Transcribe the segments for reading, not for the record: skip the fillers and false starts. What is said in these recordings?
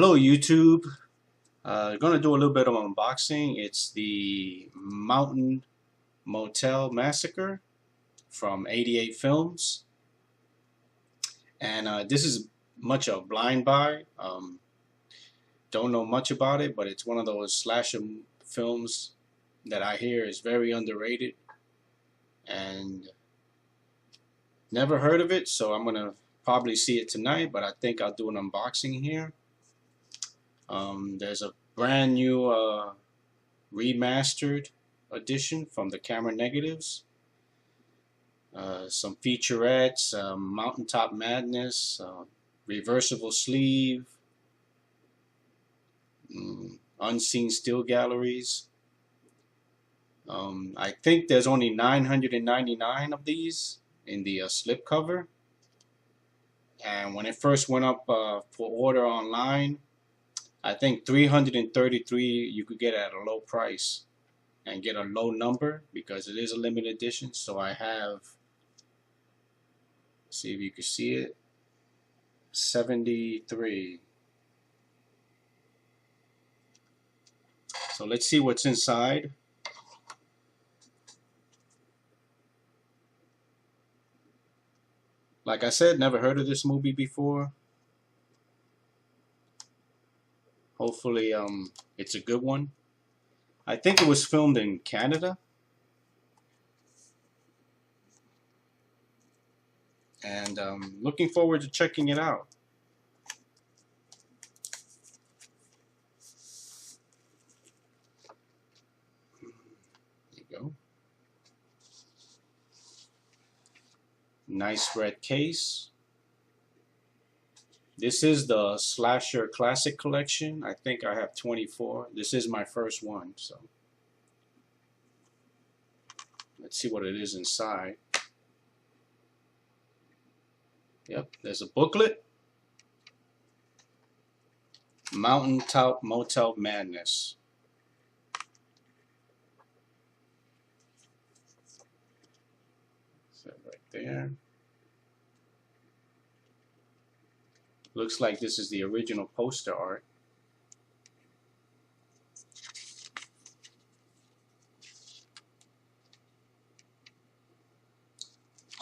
Hello YouTube. Gonna do a little bit of unboxing. It's the Mountain Motel Massacre from 88 Films, and this is much a blind buy. Don't know much about it, but it's one of those slasher films that I hear is very underrated, and never heard of it. So I'm gonna probably see it tonight, but I think I'll do an unboxing here. There's a brand new remastered edition from the camera negatives. Some featurettes, Mountaintop Madness, reversible sleeve, unseen still galleries. I think there's only 999 of these in the slipcover. And when it first went up for order online, I think 333 you could get at a low price and get a low number because it is a limited edition. So I have, see if you can see it, 73. So let's see what's inside. Like I said, never heard of this movie before. Hopefully it's a good one. I think it was filmed in Canada. And looking forward to checking it out. There you go. Nice red case. This is the Slasher Classic Collection. I think I have 24. This is my first one, so let's see what it is inside. Yep, there's a booklet. Mountaintop Motel Madness. So right there. Looks like this is the original poster art.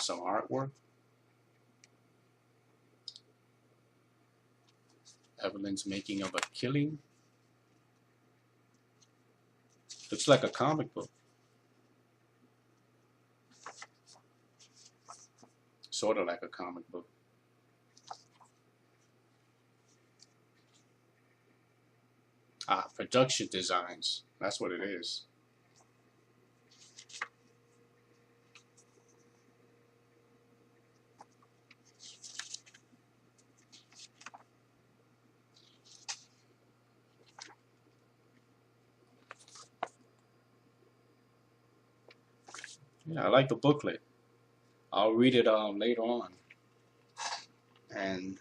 Some artwork. Evelyn's making of a killing. Looks like a comic book. Sort of like a comic book. Production designs. That's what it is. Yeah, I like the booklet. I'll read it later on. And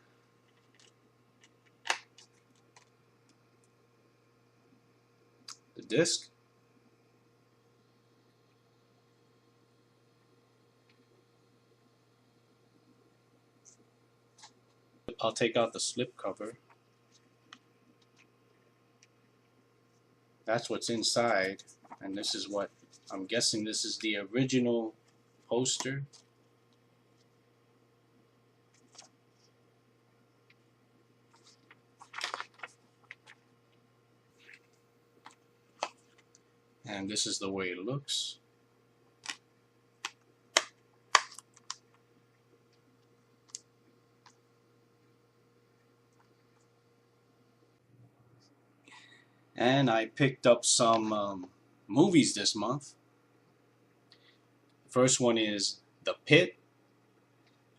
the disc. I'll take out the slip cover. That's what's inside, and this is what I'm guessing this is the original poster. And this is the way it looks. And I picked up some movies this month. The first one is The Pit.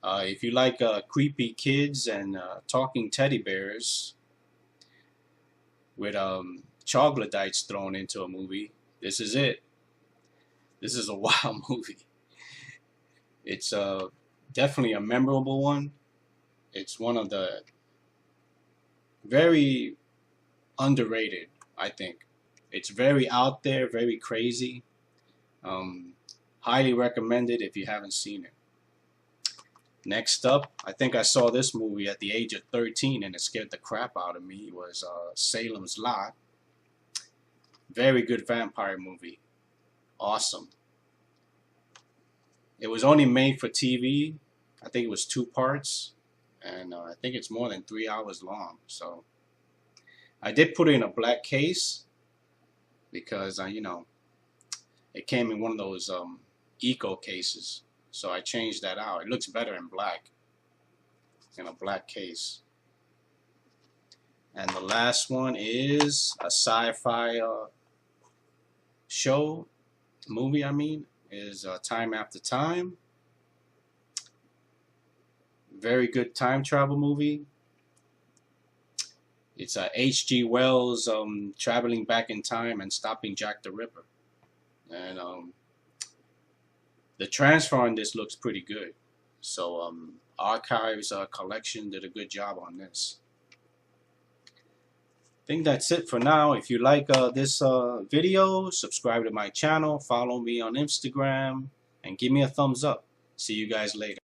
If you like creepy kids and talking teddy bears with troglodytes thrown into a movie, this is it. This is a wild movie. It's definitely a memorable one. It's one of the very underrated, I think. It's very out there, very crazy. Highly recommended if you haven't seen it. Next up, I think I saw this movie at the age of 13 and it scared the crap out of me. It was Salem's Lot. Very good vampire movie. Awesome. It was only made for TV. I think it was 2 parts. And I think it's more than 3 hours long. So I did put it in a black case because, you know, it came in one of those eco cases. So I changed that out. It looks better in black, in a black case. And the last one is a sci-fi movie, is Time After Time. Very good time travel movie. It's H.G. Wells traveling back in time and stopping Jack the Ripper. And the transfer on this looks pretty good. So Archives Collection did a good job on this. I think that's it for now. If you like this video, subscribe to my channel, follow me on Instagram, and give me a thumbs up. See you guys later.